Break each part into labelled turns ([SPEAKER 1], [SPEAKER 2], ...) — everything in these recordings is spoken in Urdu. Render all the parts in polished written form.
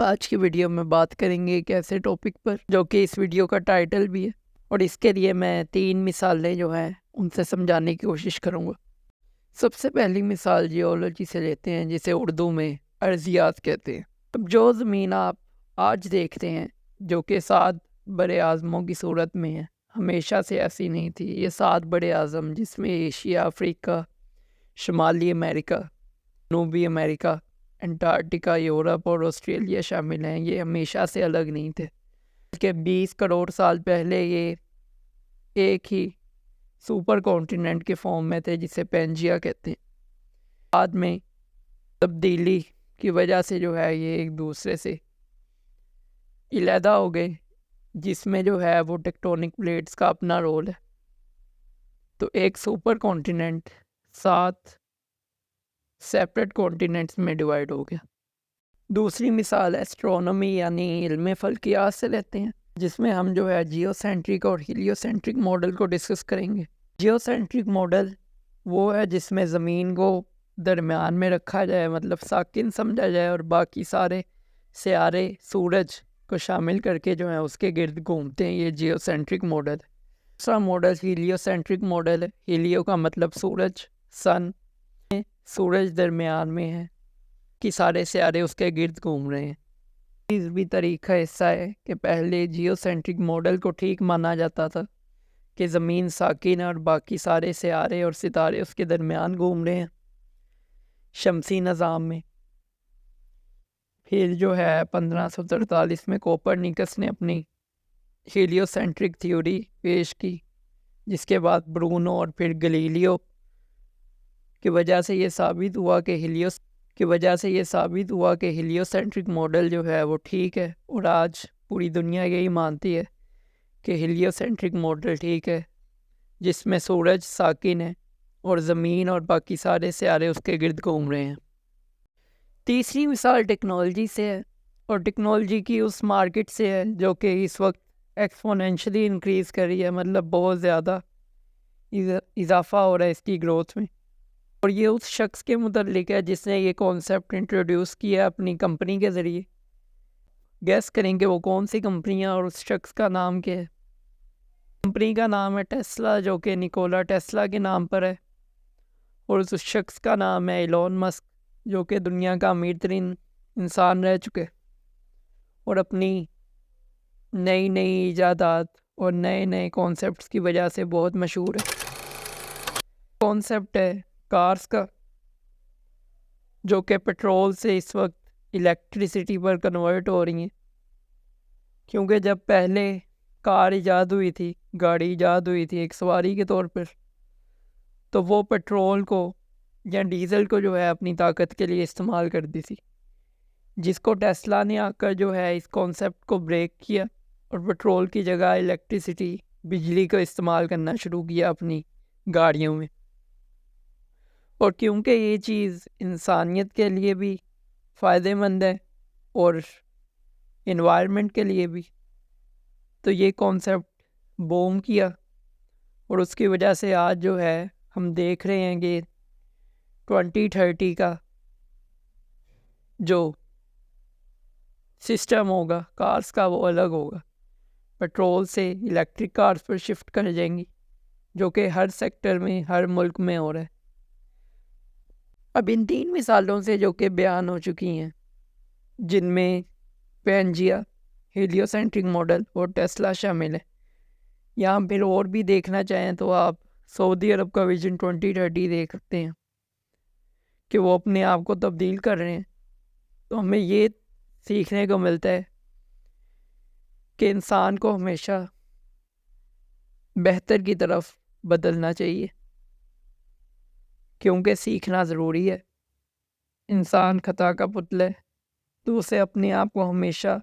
[SPEAKER 1] آج کی ویڈیو میں بات کریں گے ایک ایسے ٹاپک پر جو کہ اس ویڈیو کا ٹائٹل بھی ہے، اور اس کے لیے میں 3 مثالیں جو ہیں ان سے سمجھانے کی کوشش کروں گا۔ سب سے پہلی مثال جیولوجی سے لیتے ہیں، جسے اردو میں ارضیات کہتے ہیں۔ اب جو زمین آپ آج دیکھتے ہیں جو کہ 7 بڑے اعظموں کی صورت میں ہے، ہمیشہ سے ایسی نہیں تھی۔ یہ 7 بڑے اعظم جس میں ایشیا، افریقہ، شمالی امریکہ، جنوبی امریکہ، انٹارکٹیکا، یورپ اور آسٹریلیا شامل ہیں، یہ ہمیشہ سے الگ نہیں تھے، بلکہ 20 کروڑ سال پہلے یہ ایک ہی سپر کانٹیننٹ کے فارم میں تھے جسے پینجیا کہتے ہیں۔ بعد میں تبدیلی کی وجہ سے جو ہے یہ ایک دوسرے سے علیحدہ ہو گئے، جس میں جو ہے وہ ٹیکٹونک پلیٹس کا اپنا رول ہے۔ تو ایک سپر کانٹیننٹ 7 سیپریٹ کانٹیننٹس میں ڈیوائیڈ ہو گیا۔ دوسری مثال ایسٹرونومی یعنی علم فلکیات سے لیتے ہیں، جس میں ہم جو ہے جیو سینٹرک اور ہیلیو سینٹرک ماڈل کو ڈسکس کریں گے۔ جیو سینٹرک ماڈل وہ ہے جس میں زمین کو درمیان میں رکھا جائے، مطلب ساکن سمجھا جائے، اور باقی سارے سیارے سورج کو شامل کر کے جو ہے اس کے گرد گھومتے ہیں، یہ جیو سینٹرک ماڈل ہے۔ دوسرا ماڈل ہیلیو سینٹرک ماڈل ہے۔ ہیلیو کا مطلب سورج، سن، سورج درمیان میں ہے کہ سارے سیارے اس کے گرد گھوم رہے ہیں۔ اس بھی طریقہ ایسا ہے کہ پہلے جیو سینٹرک ماڈل کو ٹھیک مانا جاتا تھا کہ زمین ساکن اور باقی سارے سیارے اور ستارے اس کے درمیان گھوم رہے ہیں شمسی نظام میں۔ پھر جو ہے 1543 میں کوپرنیکس نے اپنی ہیلیو سینٹرک تھیوری پیش کی، جس کے بعد برونو اور پھر گلیلیو کی وجہ سے یہ ثابت ہوا کہ ہیلیو سینٹرک ماڈل جو ہے وہ ٹھیک ہے، اور آج پوری دنیا یہی مانتی ہے کہ ہیلیو سینٹرک ماڈل ٹھیک ہے، جس میں سورج ساکن ہے اور زمین اور باقی سارے سیارے اس کے گرد گھوم رہے ہیں۔ تیسری مثال ٹیکنالوجی سے ہے، اور ٹیکنالوجی کی اس مارکیٹ سے ہے جو کہ اس وقت ایکسپونینشلی انکریز کر رہی ہے، مطلب بہت زیادہ اضافہ ہو رہا ہے اس کی گروتھ میں۔ اور یہ اس شخص کے متعلق ہے جس نے یہ کانسیپٹ انٹروڈیوس کیا اپنی کمپنی کے ذریعے۔ گیس کریں کہ وہ کون سی کمپنی ہے اور اس شخص کا نام کیا ہے۔ کمپنی کا نام ہے ٹیسلا، جو کہ نیکولا ٹیسلا کے نام پر ہے، اور اس شخص کا نام ہے ایلون مسک، جو کہ دنیا کا امیر ترین انسان رہ چکے اور اپنی نئی ایجادات اور نئے کانسیپٹس کی وجہ سے بہت مشہور ہے۔ کانسیپٹ ہے کارز کا، جو کہ پیٹرول سے اس وقت الیکٹریسٹی پر کنورٹ ہو رہی ہیں، کیونکہ جب پہلے کار ایجاد ہوئی تھی، گاڑی ایجاد ہوئی تھی ایک سواری کے طور پر، تو وہ پیٹرول کو یا ڈیزل کو جو ہے اپنی طاقت کے لیے استعمال کرتی تھی، جس کو ٹیسلا نے آ کر جو ہے اس کانسیپٹ کو بریک کیا اور پیٹرول کی جگہ الیکٹریسٹی، بجلی کو استعمال کرنا شروع کیا اپنی گاڑیوں میں۔ اور کیونکہ یہ چیز انسانیت کے لیے بھی فائدہ مند ہے اور انوائرمنٹ کے لیے بھی، تو یہ کانسیپٹ بوم کیا، اور اس کی وجہ سے آج جو ہے ہم دیکھ رہے ہیں کہ 2030 کا جو سسٹم ہوگا کارز کا وہ الگ ہوگا، پیٹرول سے الیکٹرک کارز پر شفٹ کر جائیں گی، جو کہ ہر سیکٹر میں، ہر ملک میں ہو رہا ہے۔ اب ان 3 مثالوں سے جو کہ بیان ہو چکی ہیں، جن میں پینجیا، ہیلیو سینٹرک ماڈل اور ٹیسلا شامل ہے، یہاں پھر اور بھی دیکھنا چاہیں تو آپ سعودی عرب کا ویژن 2030 دیکھ سکتے ہیں کہ وہ اپنے آپ کو تبدیل کر رہے ہیں۔ تو ہمیں یہ سیکھنے کو ملتا ہے کہ انسان کو ہمیشہ بہتر کی طرف بدلنا چاہیے، کیونکہ سیکھنا ضروری ہے۔ انسان خطا کا پتلا ہے، تو اسے اپنے آپ کو ہمیشہ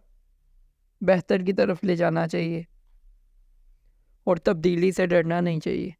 [SPEAKER 1] بہتر کی طرف لے جانا چاہیے اور تبدیلی سے ڈرنا نہیں چاہیے۔